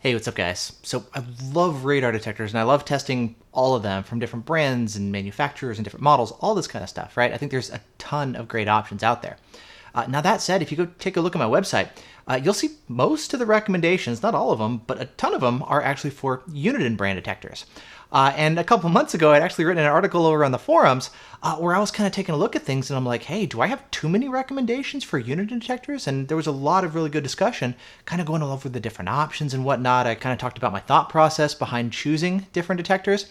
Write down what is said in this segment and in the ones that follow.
Hey, what's up, guys? So I love radar detectors, and I love testing all of them from different brands and manufacturers and different models, all this kind of stuff, right? I think there's a ton of great options out there. Now, that said, if you go take a look at my website, you'll see most of the recommendations, not all of them, but a ton of them are actually for Uniden brand detectors. And a couple months ago, I'd actually written an article over on the forums where I was kind of taking a look at things, and I'm like, hey, do I have too many recommendations for Uniden detectors? And there was a lot of really good discussion, kind of going all over the different options and whatnot. I kind of talked about my thought process behind choosing different detectors.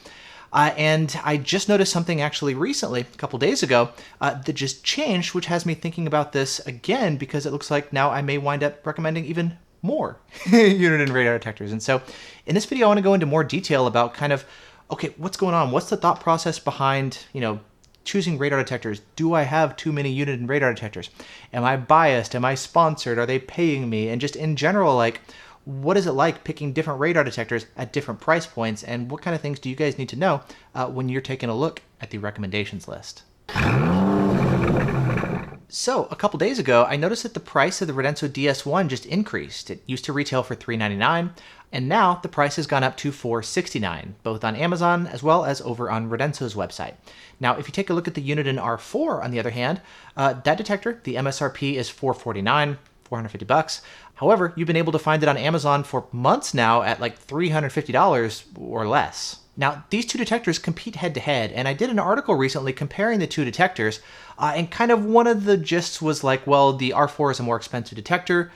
And I just noticed something actually recently, a couple days ago, that just changed, which has me thinking about this again, because it looks like now I may wind up recommending even more Uniden radar detectors. And so in this video, I want to go into more detail about kind of, okay, what's going on? What's the thought process behind, choosing radar detectors? Do I have too many Uniden radar detectors? Am I biased? Am I sponsored? Are they paying me? And just in general, like, what is it like picking different radar detectors at different price points? And what kind of things do you guys need to know when you're taking a look at the recommendations list? So a couple days ago, I noticed that the price of the Radenso DS1 just increased. It used to retail for $399, and now the price has gone up to $469, both on Amazon as well as over on Radenso's website. Now, if you take a look at the Uniden R4, on the other hand, that detector, the MSRP is $449, $450. However, you've been able to find it on Amazon for months now at like $350 or less. Now, these two detectors compete head-to-head, and I did an article recently comparing the two detectors, and kind of one of the gists was like, well, the R4 is a more expensive detector,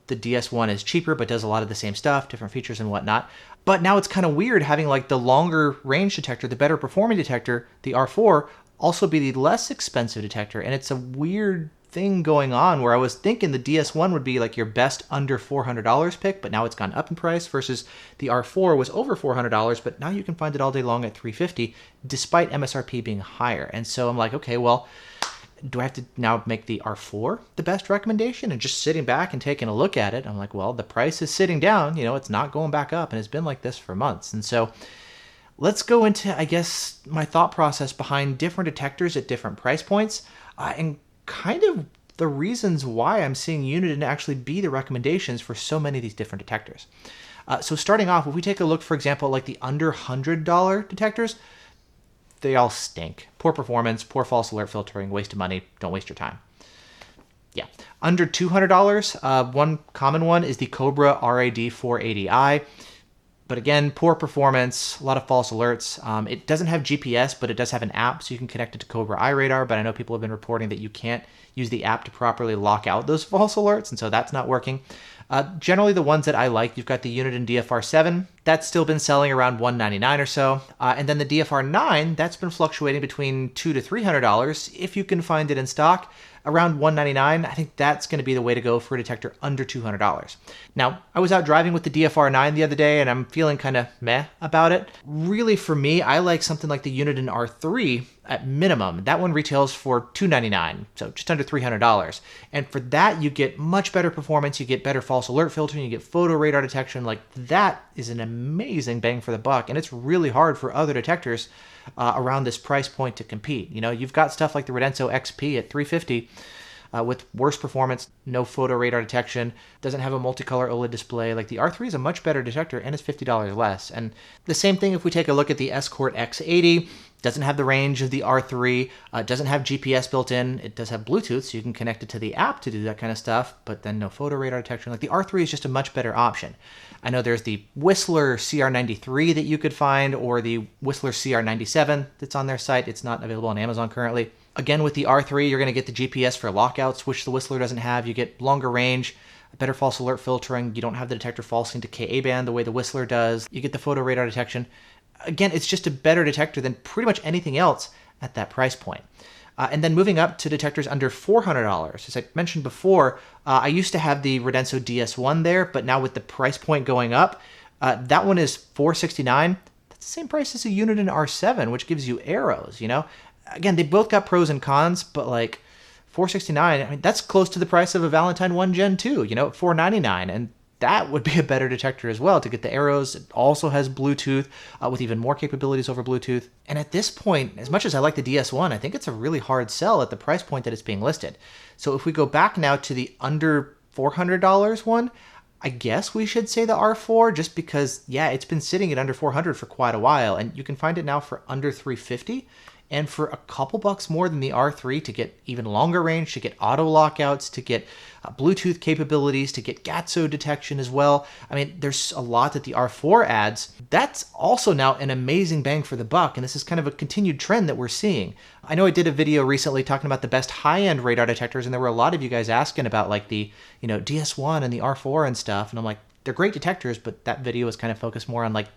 the DS1 is cheaper but does a lot of the same stuff, different features and whatnot. But now it's kind of weird having like the longer range detector, the better performing detector, the R4, also be the less expensive detector, and it's a weird thing going on where I was thinking the DS1 would be like your best under $400 pick, but now it's gone up in price, versus the R4 was over $400, but now you can find it all day long at $350 despite MSRP being higher. And so I'm like, okay, well, do I have to now make the R4 the best recommendation? And just sitting back and taking a look at it, I'm like, well, the price is sitting down, it's not going back up, and it's been like this for months. And so let's go into, I guess, my thought process behind different detectors at different price points, and kind of the reasons why I'm seeing Uniden actually be the recommendations for so many of these different detectors. So starting off, if we take a look, for example, like the under $100 detectors, they all stink. Poor performance, poor false alert filtering, waste of money, don't waste your time. Yeah. Under $200, one common one is the Cobra RAD480i. But again, poor performance, a lot of false alerts. It doesn't have GPS, but it does have an app, so you can connect it to Cobra iRadar, but I know people have been reporting that you can't use the app to properly lock out those false alerts, and so that's not working. Generally, the ones that I like, you've got the Uniden DFR7. That's still been selling around $199 or so. And then the DFR9, that's been fluctuating between $200 to $300 if you can find it in stock. Around $199, I think that's going to be the way to go for a detector under $200. Now, I was out driving with the DFR9 the other day, and I'm feeling kind of meh about it. Really, for me, I like something like the Uniden R3 at minimum. That one retails for $299, so just under $300. And for that, you get much better performance, you get better false alert filtering, you get photo radar detection. Like, that is an amazing bang for the buck, and it's really hard for other detectors around this price point to compete. You've got stuff like the Radenso XP at $350 with worse performance, no photo radar detection, doesn't have a multicolor OLED display. Like, the R3 is a much better detector, and it's $50 less. And the same thing if we take a look at the Escort X80. Doesn't have the range of the R3, doesn't have GPS built in. It does have Bluetooth, so you can connect it to the app to do that kind of stuff, but then no photo radar detection. Like, the R3 is just a much better option. I know there's the Whistler CR93 that you could find, or the Whistler CR97 that's on their site. It's not available on Amazon currently. Again, with the R3, you're going to get the GPS for lockouts, which the Whistler doesn't have. You get longer range, better false alert filtering. You don't have the detector falsing to Ka-band the way the Whistler does. You get the photo radar detection. Again, it's just a better detector than pretty much anything else at that price point. And then moving up to detectors under $400. As I mentioned before, I used to have the Radenso DS1 there, but now with the price point going up, that one is $469. That's the same price as a Uniden R7, which gives you arrows, Again, they both got pros and cons, but like $469, I mean, that's close to the price of a Valentine 1 Gen 2, $499. And that would be a better detector as well to get the arrows. It also has Bluetooth with even more capabilities over Bluetooth. And at this point, as much as I like the DS1, I think it's a really hard sell at the price point that it's being listed. So if we go back now to the under $400 one, I guess we should say the R4 just because, yeah, it's been sitting at under 400 for quite a while, and you can find it now for under 350, and for a couple bucks more than the R3 to get even longer range, to get auto lockouts, to get Bluetooth capabilities, to get GATSO detection as well. I mean, there's a lot that the R4 adds. That's also now an amazing bang for the buck, and this is kind of a continued trend that we're seeing. I know I did a video recently talking about the best high-end radar detectors, and there were a lot of you guys asking about like the, DS1 and the R4 and stuff, and I'm like, they're great detectors, but that video was kind of focused more on like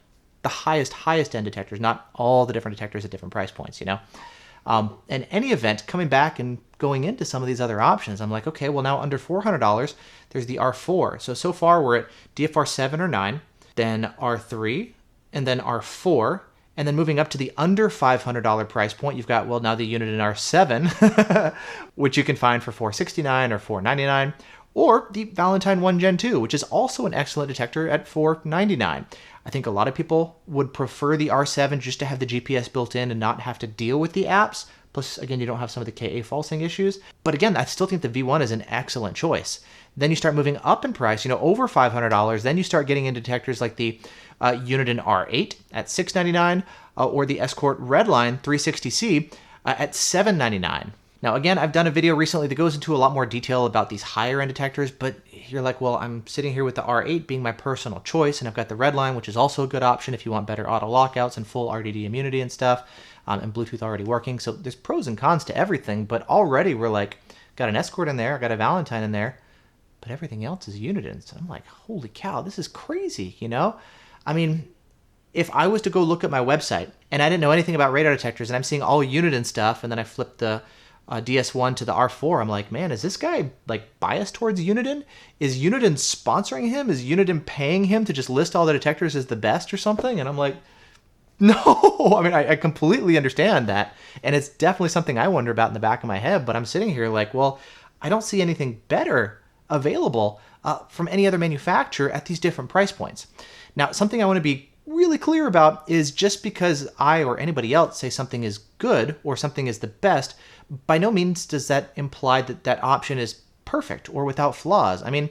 the highest end detectors, not all the different detectors at different price points, In any event, coming back and going into some of these other options, I'm like, okay, well now under $400, there's the R4. So far we're at DFR 7 or 9, then R3, and then R4, and then moving up to the under $500 price point, you've got, well, now the Uniden R7, which you can find for $469 or $499, or the Valentine 1 Gen 2, which is also an excellent detector at $499. I think a lot of people would prefer the R7 just to have the GPS built in and not have to deal with the apps. Plus, again, you don't have some of the KA falsing issues. But again, I still think the V1 is an excellent choice. Then you start moving up in price, over $500. Then you start getting into detectors like the Uniden R8 at $699 or the Escort Redline 360C at $799. Now, again, I've done a video recently that goes into a lot more detail about these higher end detectors, but you're like, well, I'm sitting here with the R8 being my personal choice, and I've got the Redline, which is also a good option if you want better auto lockouts and full RDD immunity and stuff, and Bluetooth already working. So there's pros and cons to everything, but already we're like, got an Escort in there, got a Valentine in there, but everything else is Unidens. And I'm like, holy cow, this is crazy, I mean, if I was to go look at my website and I didn't know anything about radar detectors and I'm seeing all Uniden stuff, and then I flip the DS1 to the R4, I'm like, man, is this guy like biased towards Uniden? Is Uniden sponsoring him? Is Uniden paying him to just list all the detectors as the best or something? And I'm like, no. I mean, I completely understand that, and it's definitely something I wonder about in the back of my head, but I'm sitting here like, well, I don't see anything better available from any other manufacturer at these different price points. Now, something I want to be really clear about is just because I or anybody else say something is good or something is the best, by no means does that imply that that option is perfect or without flaws. I mean,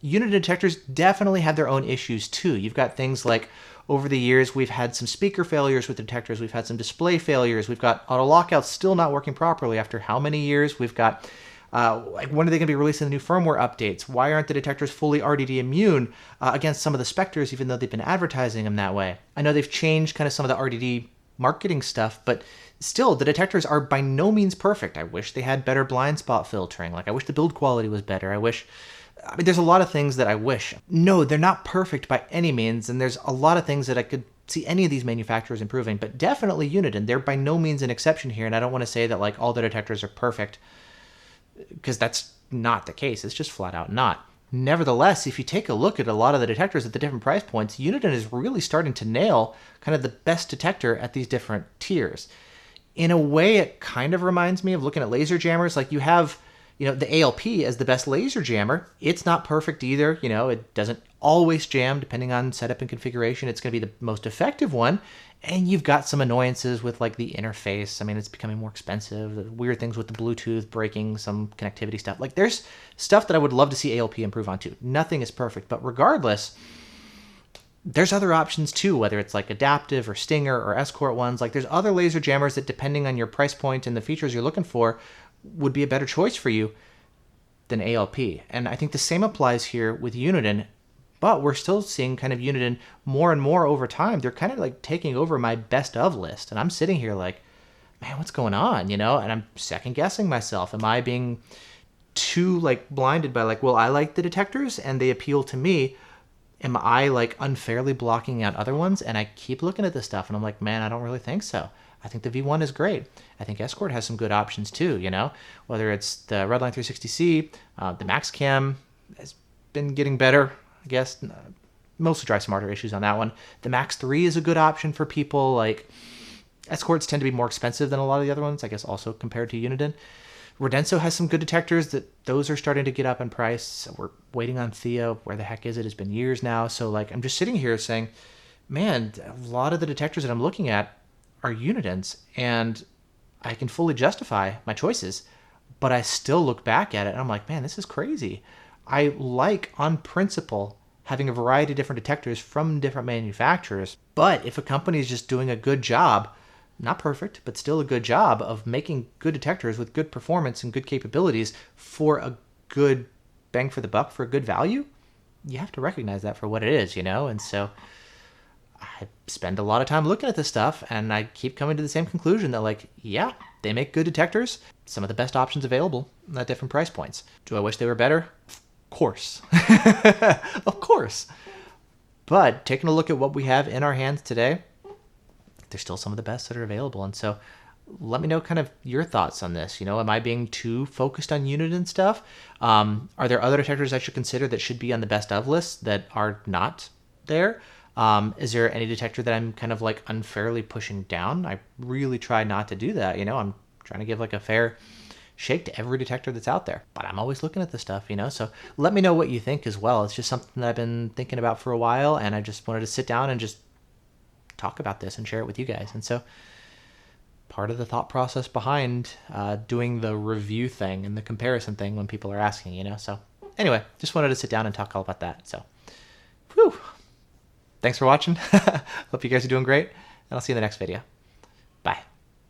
Uniden detectors definitely have their own issues too. You've got things like, over the years, we've had some speaker failures with detectors. We've had some display failures. We've got auto lockouts still not working properly after how many years? We've got, like, when are they going to be releasing the new firmware updates? Why aren't the detectors fully RDD immune against some of the Spectres, even though they've been advertising them that way? I know they've changed kind of some of the RDD marketing stuff, but still, the detectors are by no means perfect. I wish they had better blind spot filtering. Like, I wish the build quality was better. I mean, there's a lot of things that I wish. No, they're not perfect by any means, and there's a lot of things that I could see any of these manufacturers improving, but definitely Uniden. They're by no means an exception here, and I don't want to say that like all the detectors are perfect, because that's not the case. It's just flat out not. Nevertheless, if you take a look at a lot of the detectors at the different price points, Uniden is really starting to nail kind of the best detector at these different tiers. In a way, it kind of reminds me of looking at laser jammers. Like, you have the ALP as the best laser jammer. It's not perfect either. It doesn't always jam depending on setup and configuration. It's going to be the most effective one. And you've got some annoyances with like the interface. I mean, it's becoming more expensive. The weird things with the Bluetooth breaking, some connectivity stuff. Like, there's stuff that I would love to see ALP improve on too. Nothing is perfect, but regardless, there's other options too, whether it's like adaptive or Stinger or Escort ones. Like, there's other laser jammers that, depending on your price point and the features you're looking for, would be a better choice for you than ALP. And I think the same applies here with Uniden, but we're still seeing kind of Uniden more and more over time. They're kind of like taking over my best of list. And I'm sitting here like, man, what's going on? And I'm second guessing myself. Am I being too like blinded by like, well, I like the detectors and they appeal to me. Am I like unfairly blocking out other ones? And I keep looking at this stuff and I'm like, man, I don't really think so. I think the V1 is great. I think Escort has some good options too, whether it's the Redline 360C, the MaxCam has been getting better, I guess. Mostly drive smarter issues on that one. The Max 3 is a good option for people. Like, Escorts tend to be more expensive than a lot of the other ones, I guess, also compared to Uniden. Radenso has some good detectors those are starting to get up in price. We're waiting on Theo. Where the heck is it? It's been years now. So like, I'm just sitting here saying, man, a lot of the detectors that I'm looking at are Unidens, and I can fully justify my choices, but I still look back at it and I'm like, man, this is crazy. I like, on principle, having a variety of different detectors from different manufacturers. But if a company is just doing a good job, not perfect, but still a good job of making good detectors with good performance and good capabilities for a good bang for the buck, for a good value, you have to recognize that for what it is, you know? And so I spend a lot of time looking at this stuff, and I keep coming to the same conclusion that, like, yeah, they make good detectors, some of the best options available at different price points. Do I wish they were better? Of course. Of course. But taking a look at what we have in our hands today, they're still some of the best that are available. And so let me know kind of your thoughts on this. You know, am I being too focused on Uniden stuff? Are there other detectors I should consider that should be on the best of list that are not there? Is there any detector that I'm kind of like unfairly pushing down? I really try not to do that. You know, I'm trying to give like a fair shake to every detector that's out there, but I'm always looking at this stuff, you know? So let me know what you think as well. It's just something that I've been thinking about for a while, and I just wanted to sit down and just talk about this and share it with you guys. And so part of the thought process behind doing the review thing and the comparison thing when people are asking, you know? So anyway, just wanted to sit down and talk all about that. So, whew. Thanks for watching. Hope you guys are doing great, and I'll see you in the next video.